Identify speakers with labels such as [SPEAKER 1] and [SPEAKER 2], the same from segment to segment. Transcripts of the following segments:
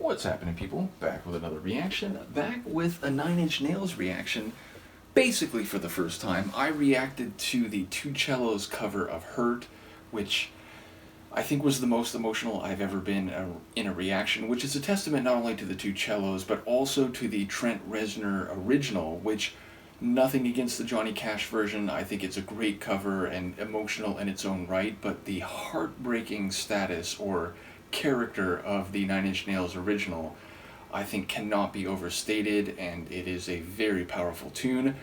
[SPEAKER 1] What's happening, people? Back with another reaction. Back with a Nine Inch Nails reaction. Basically, for the first time, I reacted to the Two Cellos cover of Hurt, which I think was the most emotional I've ever been in a reaction, which is a testament not only to the Two Cellos, but also to the Trent Reznor original, which, nothing against the Johnny Cash version, I think it's a great cover and emotional in its own right, but the heartbreaking status or character of the Nine Inch Nails original, I think cannot be overstated, and it is a very powerful tune.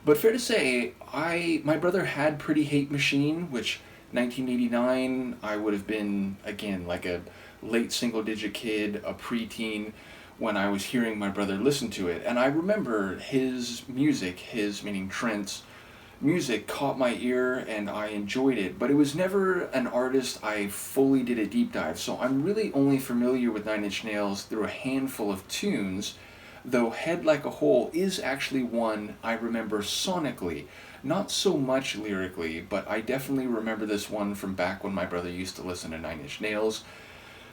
[SPEAKER 1] But fair to say, my brother had Pretty Hate Machine, which 1989, I would have been, again, like a late single-digit kid, a preteen, when I was hearing my brother listen to it. And I remember his music, his meaning Trent's music, caught my ear and I enjoyed it, but it was never an artist I fully did a deep dive, so I'm really only familiar with Nine Inch Nails through a handful of tunes, though Head Like a Hole is actually one I remember sonically, not so much lyrically, but I definitely remember this one from back when my brother used to listen to Nine Inch Nails.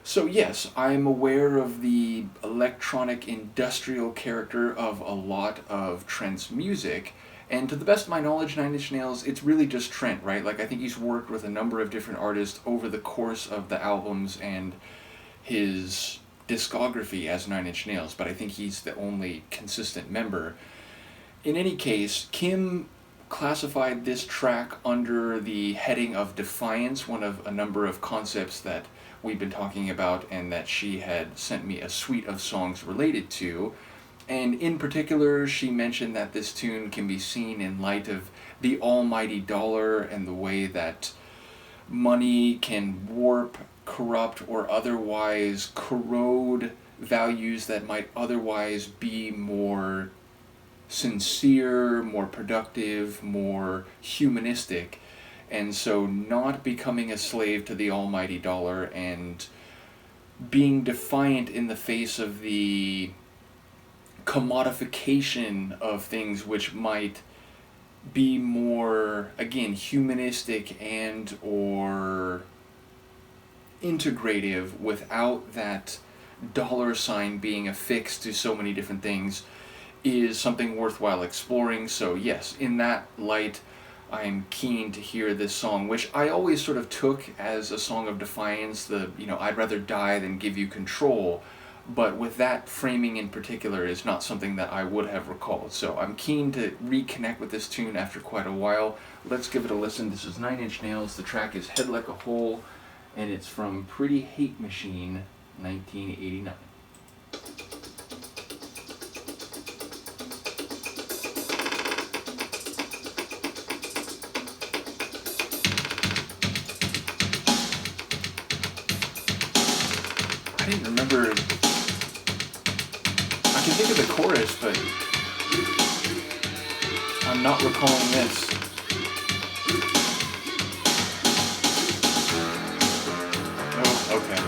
[SPEAKER 1] So yes, I'm aware of the electronic industrial character of a lot of Trent's music, and to the best of my knowledge, Nine Inch Nails, it's really just Trent, right? Like, I think he's worked with a number of different artists over the course of the albums and his discography as Nine Inch Nails, but I think he's the only consistent member. In any case, Kim classified this track under the heading of Defiance, one of a number of concepts that we've been talking about and that she had sent me a suite of songs related to. And in particular, she mentioned that this tune can be seen in light of the almighty dollar and the way that money can warp, corrupt, or otherwise corrode values that might otherwise be more sincere, more productive, more humanistic. And so not becoming a slave to the almighty dollar and being defiant in the face of the commodification of things which might be more, again, humanistic and or integrative without that dollar sign being affixed to so many different things, is something worthwhile exploring. So yes, in that light, I'm keen to hear this song, which I always sort of took as a song of defiance, I'd rather die than give you control, but with that framing in particular is not something that I would have recalled. So I'm keen to reconnect with this tune after quite a while. Let's give it a listen. This is Nine Inch Nails. The track is Head Like a Hole, and it's from Pretty Hate Machine, 1989. I didn't remember. I can think of the chorus, but I'm not recalling this. Oh, okay.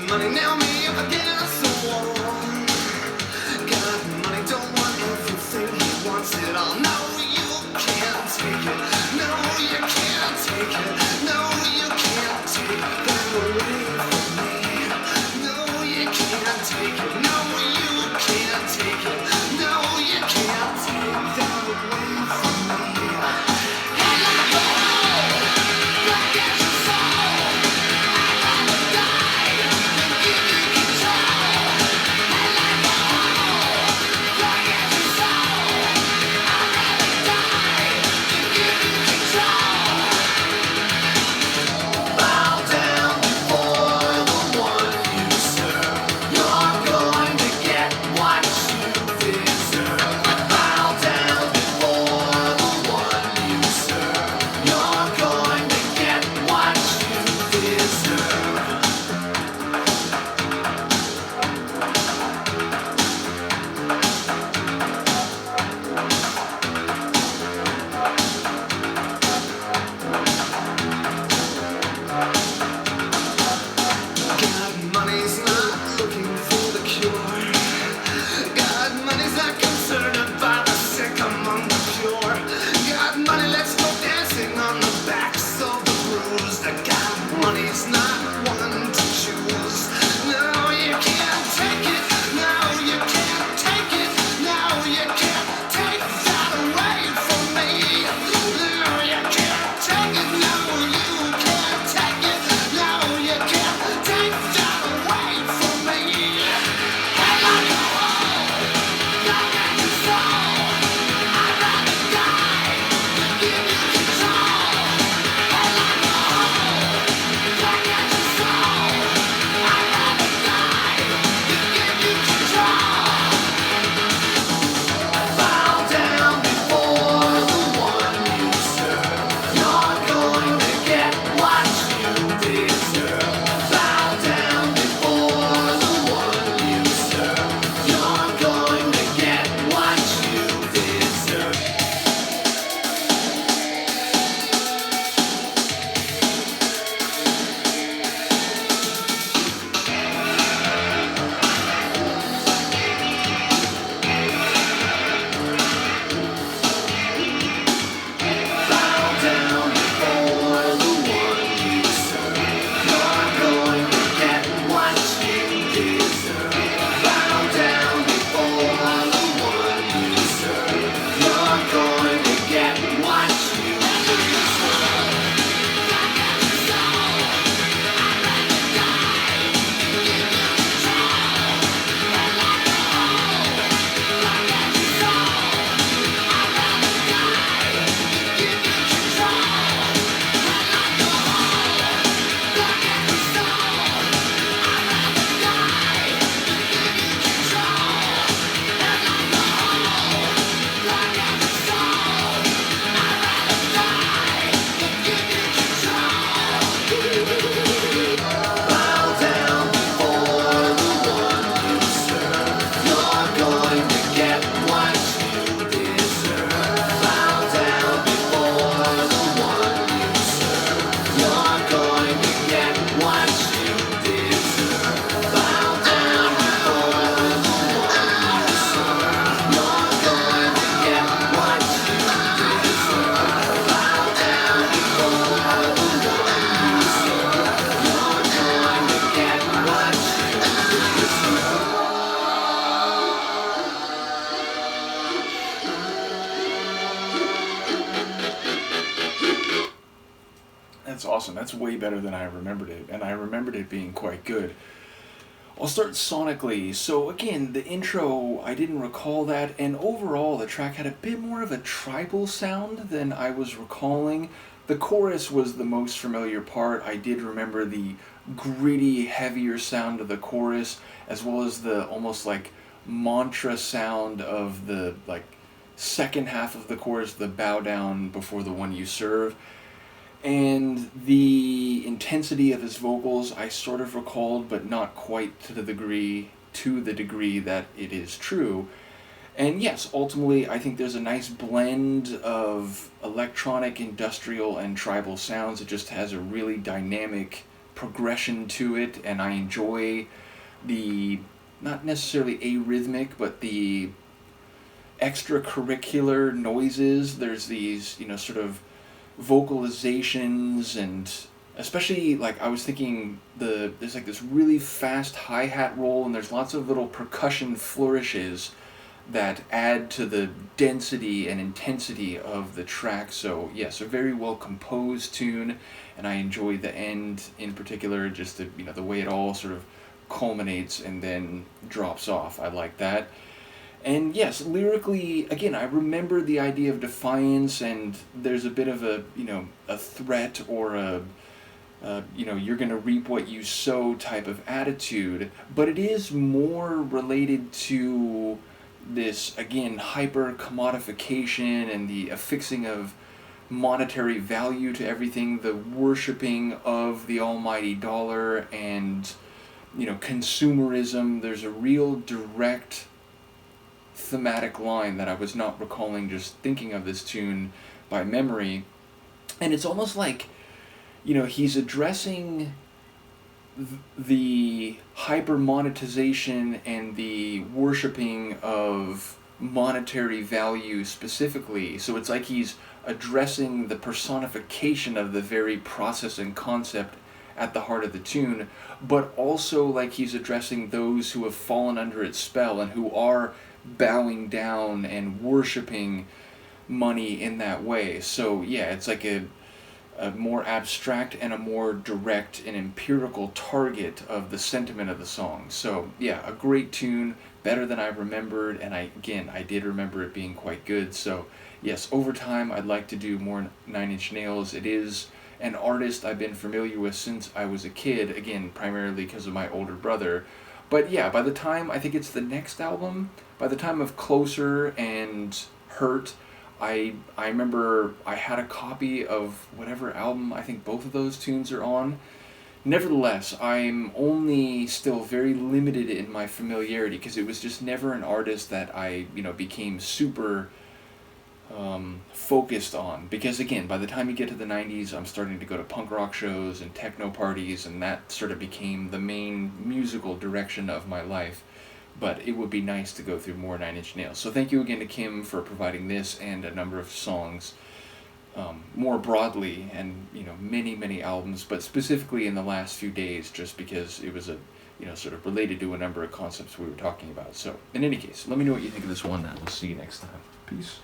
[SPEAKER 2] Money, now me if I get
[SPEAKER 1] That's awesome. That's way better than I remembered it, and I remembered it being quite good. I'll start sonically. So again, the intro, I didn't recall that, and overall the track had a bit more of a tribal sound than I was recalling. The chorus was the most familiar part. I did remember the gritty, heavier sound of the chorus, as well as the almost like mantra sound of the like second half of the chorus, the bow down before the one you serve. And the intensity of his vocals I sort of recalled, but not quite to the degree that it is true. And yes, ultimately I think there's a nice blend of electronic, industrial, and tribal sounds. It just has a really dynamic progression to it, and I enjoy the, not necessarily arrhythmic, but the extracurricular noises. There's these, sort of vocalizations, and especially like I was thinking there's like this really fast hi-hat roll, and there's lots of little percussion flourishes that add to the density and intensity of the track. So yes, a very well composed tune, and I enjoy the end in particular, just the way it all sort of culminates and then drops off. I like that. And yes, lyrically, again, I remember the idea of defiance, and there's a bit of a threat, or you're going to reap what you sow type of attitude, but it is more related to this, again, hyper commodification and the affixing of monetary value to everything, the worshipping of the almighty dollar, and, consumerism. There's a real direct thematic line that I was not recalling just thinking of this tune by memory. And it's almost like, he's addressing the hyper monetization and the worshipping of monetary value specifically. So it's like he's addressing the personification of the very process and concept at the heart of the tune, but also like he's addressing those who have fallen under its spell and who are bowing down and worshiping money in that way. So yeah, it's like a more abstract and a more direct and empirical target of the sentiment of the song. So yeah, a great tune, better than I remembered, and I did remember it being quite good. So yes, over time I'd like to do more Nine Inch Nails. It is an artist I've been familiar with since I was a kid, again, primarily because of my older brother. But yeah, by the time, I think it's the next album, by the time of Closer and Hurt, I remember I had a copy of whatever album I think both of those tunes are on. Nevertheless, I'm only still very limited in my familiarity, because it was just never an artist that I, became super focused on. Because again, by the time you get to the 90s, I'm starting to go to punk rock shows and techno parties, and that sort of became the main musical direction of my life. But it would be nice to go through more Nine Inch Nails. So thank you again to Kim for providing this and a number of songs more broadly, and many albums, but specifically in the last few days, just because it was sort of related to a number of concepts we were talking about. So in any case, let me know what you think of this one, and we'll see you next time. Peace.